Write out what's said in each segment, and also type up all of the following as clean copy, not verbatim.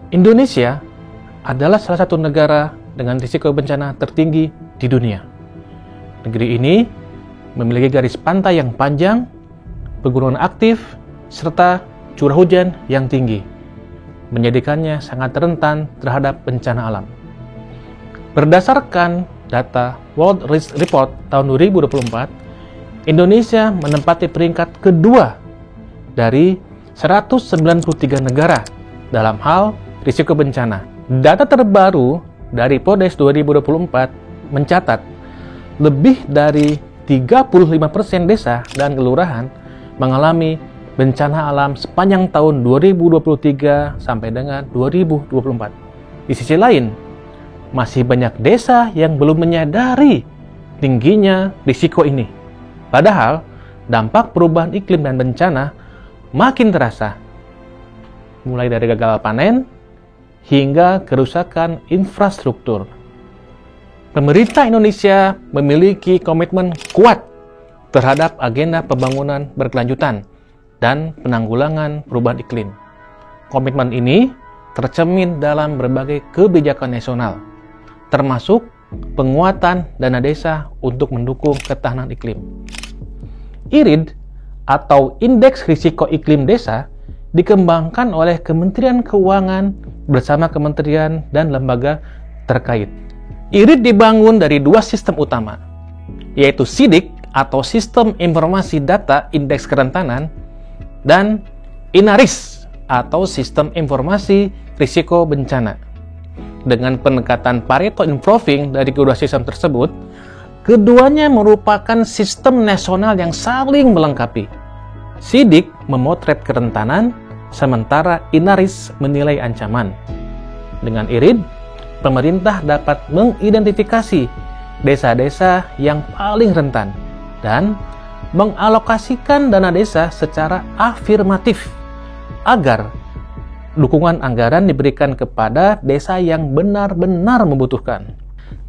Indonesia adalah salah satu negara dengan risiko bencana tertinggi di dunia. Negeri ini memiliki garis pantai yang panjang, pegunungan aktif, serta curah hujan yang tinggi, menjadikannya sangat rentan terhadap bencana alam. Berdasarkan data World Risk Report tahun 2024, Indonesia menempati peringkat kedua dari 193 negara dalam hal risiko bencana. Data terbaru dari PODES 2024 mencatat lebih dari 35% desa dan kelurahan mengalami bencana alam sepanjang tahun 2023 sampai dengan 2024. Di sisi lain, masih banyak desa yang belum menyadari tingginya risiko ini. Padahal, dampak perubahan iklim dan bencana makin terasa, mulai dari gagal panen hingga kerusakan infrastruktur. Pemerintah Indonesia memiliki komitmen kuat terhadap agenda pembangunan berkelanjutan dan penanggulangan perubahan iklim. Komitmen ini tercermin dalam berbagai kebijakan nasional, termasuk penguatan dana desa untuk mendukung ketahanan iklim. IRID atau Indeks Risiko Iklim Desa dikembangkan oleh Kementerian Keuangan bersama kementerian dan lembaga terkait. IRID dibangun dari dua sistem utama, yaitu SIDIK atau Sistem Informasi Data Indeks Kerentanan dan INARIS atau Sistem Informasi Risiko Bencana. Dengan pendekatan Pareto Improving dari kedua sistem tersebut, keduanya merupakan sistem nasional yang saling melengkapi. SIDIK memotret kerentanan, sementara INARIS menilai ancaman. Dengan IRID, pemerintah dapat mengidentifikasi desa-desa yang paling rentan dan mengalokasikan dana desa secara afirmatif agar dukungan anggaran diberikan kepada desa yang benar-benar membutuhkan.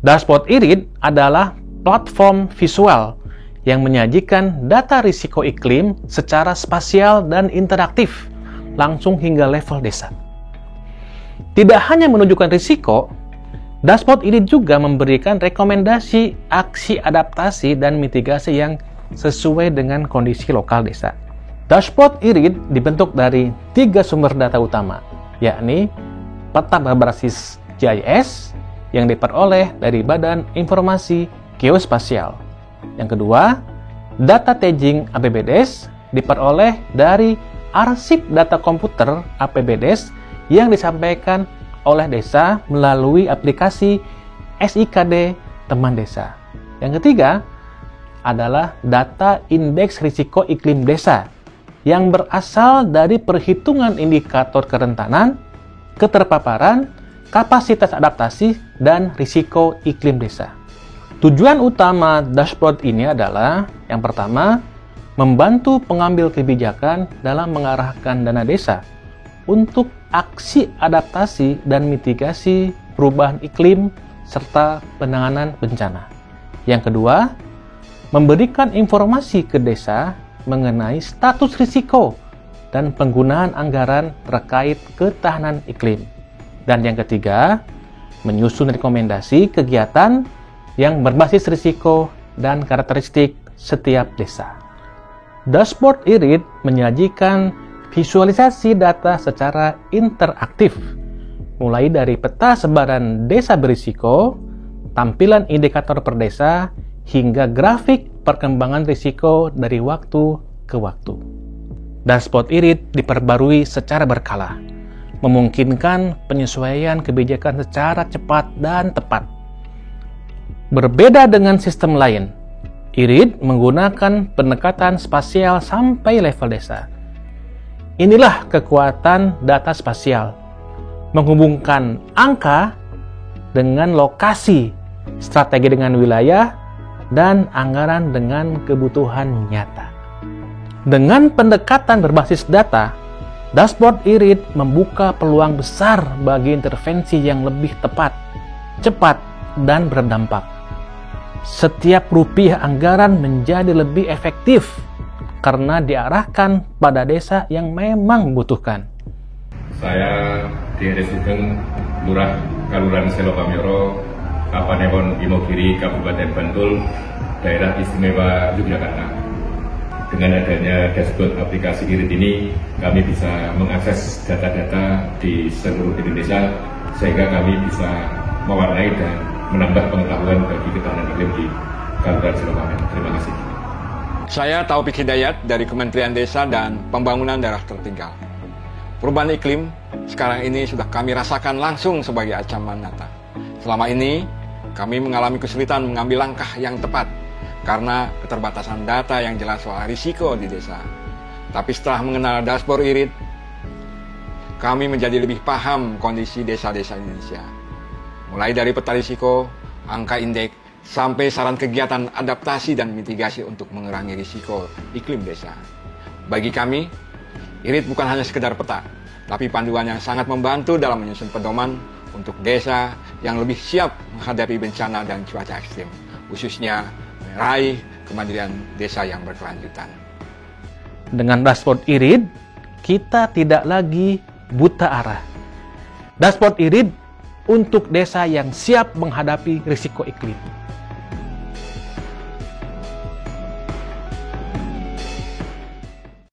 Dashboard IRID adalah platform visual yang menyajikan data risiko iklim secara spasial dan interaktif langsung hingga level desa. Tidak hanya menunjukkan risiko, dashboard ini juga memberikan rekomendasi aksi adaptasi dan mitigasi yang sesuai dengan kondisi lokal desa. Dashboard IRID dibentuk dari 3 sumber data utama, yakni peta berbasis GIS yang diperoleh dari Badan Informasi Geospasial. Yang kedua, data staging APBDes diperoleh dari arsip data komputer APBDes yang disampaikan oleh desa melalui aplikasi SIKD Teman Desa. Yang ketiga adalah data indeks risiko iklim desa yang berasal dari perhitungan indikator kerentanan, keterpaparan, kapasitas adaptasi, dan risiko iklim desa. Tujuan utama dashboard ini adalah yang pertama, membantu pengambil kebijakan dalam mengarahkan dana desa untuk aksi adaptasi dan mitigasi perubahan iklim serta penanganan bencana. Yang kedua, memberikan informasi ke desa mengenai status risiko dan penggunaan anggaran terkait ketahanan iklim. Dan yang ketiga, menyusun rekomendasi kegiatan yang berbasis risiko dan karakteristik setiap desa. Dashboard IRID menyajikan visualisasi data secara interaktif, mulai dari peta sebaran desa berisiko, tampilan indikator per desa, hingga grafik perkembangan risiko dari waktu ke waktu. Dashboard IRID diperbarui secara berkala, memungkinkan penyesuaian kebijakan secara cepat dan tepat. Berbeda dengan sistem lain, IRID menggunakan pendekatan spasial sampai level desa. Inilah kekuatan data spasial, menghubungkan angka dengan lokasi, strategi dengan wilayah, dan anggaran dengan kebutuhan nyata. Dengan pendekatan berbasis data, dashboard IRID membuka peluang besar bagi intervensi yang lebih tepat, cepat, dan berdampak. Setiap rupiah anggaran menjadi lebih efektif karena diarahkan pada desa yang memang membutuhkan. Saya Dr. Sugeng, Lurah Kelurahan Selopamyoro, Kapanewon Imogiri, Kabupaten Bantul, Daerah Istimewa Yogyakarta. Dengan adanya dashboard aplikasi IRID ini, kami bisa mengakses data-data di seluruh Indonesia, sehingga kami bisa mewarnai dan menambah pengetahuan bagi ketahanan iklim di Kabupaten Selopamyoro. Terima kasih. Saya Taufik Hidayat dari Kementerian Desa dan Pembangunan Daerah Tertinggal. Perubahan iklim sekarang ini sudah kami rasakan langsung sebagai ancaman nyata. Selama ini, kami mengalami kesulitan mengambil langkah yang tepat karena keterbatasan data yang jelas soal risiko di desa. Tapi setelah mengenal dashboard IRID, kami menjadi lebih paham kondisi desa-desa Indonesia. Mulai dari peta risiko, angka indeks, sampai saran kegiatan adaptasi dan mitigasi untuk mengurangi risiko iklim desa. Bagi kami, IRID bukan hanya sekedar peta, tapi panduan yang sangat membantu dalam menyusun pedoman untuk desa yang lebih siap menghadapi bencana dan cuaca ekstrim, khususnya meraih kemandirian desa yang berkelanjutan. Dengan dashboard IRID, kita tidak lagi buta arah. Dashboard IRID untuk desa yang siap menghadapi risiko iklim.